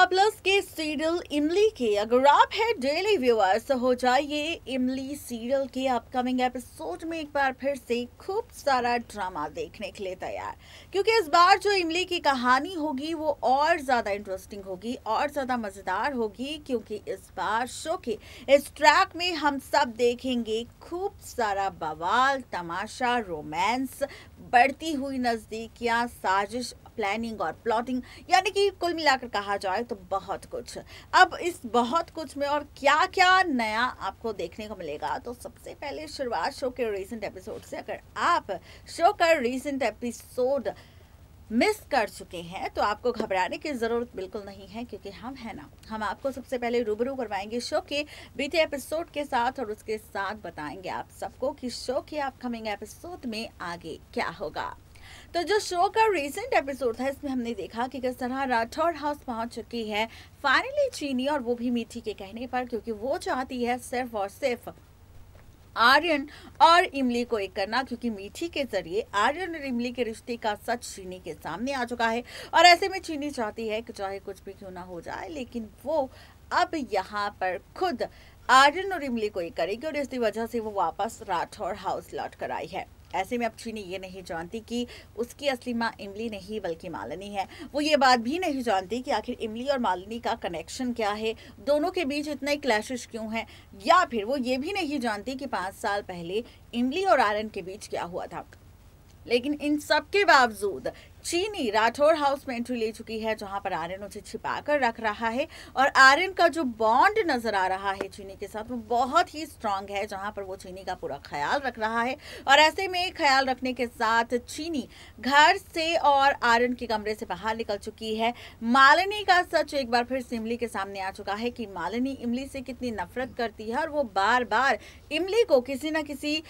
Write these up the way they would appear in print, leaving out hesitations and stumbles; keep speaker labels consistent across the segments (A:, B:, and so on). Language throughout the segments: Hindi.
A: स्टार प्लस के सीरियल इमली के अगर आप है डेली व्यूअर्स तो हो जाइए इमली सीरियल के अपकमिंग एपिसोड में एक बार फिर से खूब सारा ड्रामा देखने के लिए तैयार, क्योंकि इस बार जो इमली की कहानी होगी वो और ज्यादा इंटरेस्टिंग होगी और ज्यादा मजेदार होगी, क्योंकि इस बार शो के इस ट्रैक में हम सब देखेंगे खूब सारा बवाल, तमाशा, रोमांस, बढ़ती हुई नजदीकियां, साजिश, प्लानिंग और प्लॉटिंग, यानी कि कुल मिलाकर कहा जाए तो बहुत कुछ। अब इस बहुत कुछ में और क्या क्या नया आपको देखने को मिलेगा, तो सबसे पहले शुरुआत शो के रीसेंट एपिसोड से। अगर आप शो का रीसेंट एपिसोड मिस कर चुके हैं तो आपको घबराने की जरूरत बिल्कुल नहीं है, क्योंकि हम है ना, हम आपको सबसे पहले रूबरू करवाएंगे शो के बीते एपिसोड के साथ और उसके साथ बताएंगे आप सबको कि शो के अपकमिंग एपिसोड में आगे क्या होगा। तो जो शो का रीसेंट एपिसोड था इसमें हमने देखा कि किस तरह राठौड़ हाउस पहुंच चुकी है फाइनली चीनी, और वो भी मीठी के कहने पर, क्योंकि वो चाहती है सिर्फ और सिर्फ आर्यन और इमली को एक करना, क्योंकि मीठी के जरिए आर्यन और इमली के रिश्ते का सच चीनी के सामने आ चुका है। और ऐसे में चीनी चाहती है कि चाहे कुछ भी क्यों ना हो जाए, लेकिन वो अब यहाँ पर खुद आर्यन और इमली को एक करेगी, और इसी वजह से वो वापस राठौड़ हाउस लौट कर आई है। ऐसे में अब चीनी ये नहीं जानती कि उसकी असली माँ इमली नहीं बल्कि मालिनी है। वो ये बात भी नहीं जानती कि आखिर इमली और मालिनी का कनेक्शन क्या है, दोनों के बीच इतने क्लैशेस क्यों हैं, या फिर वो ये भी नहीं जानती कि 5 साल पहले इमली और आर्यन के बीच क्या हुआ था। लेकिन इन सब के बावजूद चीनी राठौड़ हाउस में एंट्री ले चुकी है, जहां पर आर्यन उसे छिपा कर रख रहा है, और आर्यन का जो बॉन्ड नजर आ रहा है चीनी के साथ वो बहुत ही स्ट्रांग है, जहां पर वो चीनी का पूरा ख्याल रख रहा है। और ऐसे में ख्याल रखने के साथ चीनी घर से और आर्यन के कमरे से बाहर निकल चुकी है। मालिनी का सच एक बार फिर से इमली के सामने आ चुका है कि मालिनी इमली से कितनी नफरत करती है, और वो बार बार इमली को किसी न किसी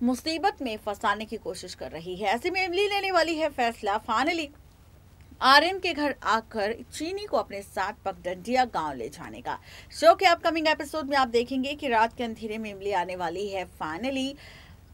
A: मुसीबत में फंसाने की कोशिश कर रही है। ऐसे में इमली लेने वाली है फैसला फाइनली आर्यन के घर आकर चीनी को अपने साथ पगडंडिया गांव ले जाने का। शो के अपकमिंग एपिसोड में आप देखेंगे कि रात के अंधेरे में इमली आने वाली है फाइनली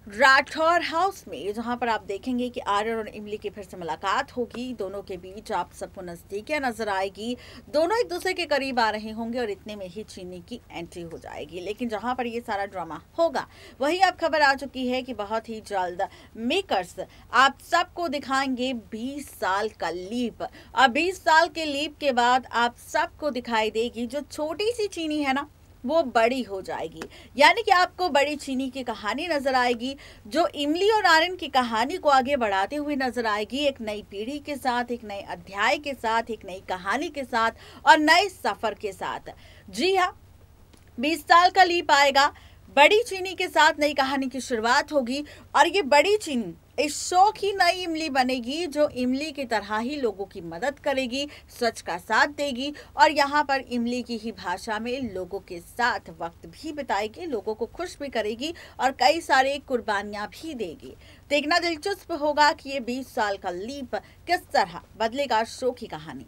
A: राठौड़ हाउस में, जहां पर आप देखेंगे कि आर्यन और इमली की फिर से मुलाकात होगी। दोनों के बीच आप सबको नजदीकियां नजर आएगी, दोनों एक दूसरे के करीब आ रहे होंगे, और इतने में ही चीनी की एंट्री हो जाएगी। लेकिन जहां पर ये सारा ड्रामा होगा वहीं अब खबर आ चुकी है कि बहुत ही जल्द मेकर्स आप सबको दिखाएंगे 20 साल का लीप। और 20 साल के लीप के बाद आप सबको दिखाई देगी जो छोटी सी चीनी है ना, वो बड़ी हो जाएगी। यानी कि आपको बड़ी चीनी की कहानी नजर आएगी, जो इमली और आर्यन की कहानी को आगे बढ़ाते हुए नजर आएगी, एक नई पीढ़ी के साथ, एक नए अध्याय के साथ, एक नई कहानी के साथ और नए सफर के साथ। जी हाँ, 20 साल का लीप आएगा, बड़ी चीनी के साथ नई कहानी की शुरुआत होगी, और ये बड़ी चीनी इस शो की नई इमली बनेगी, जो इमली की तरह ही लोगों की मदद करेगी, सच का साथ देगी, और यहाँ पर इमली की ही भाषा में लोगों के साथ वक्त भी बिताएगी, लोगों को खुश भी करेगी और कई सारे कुर्बानियां भी देगी। देखना दिलचस्प होगा कि ये 20 साल का लीप किस तरह बदलेगा शो की कहानी।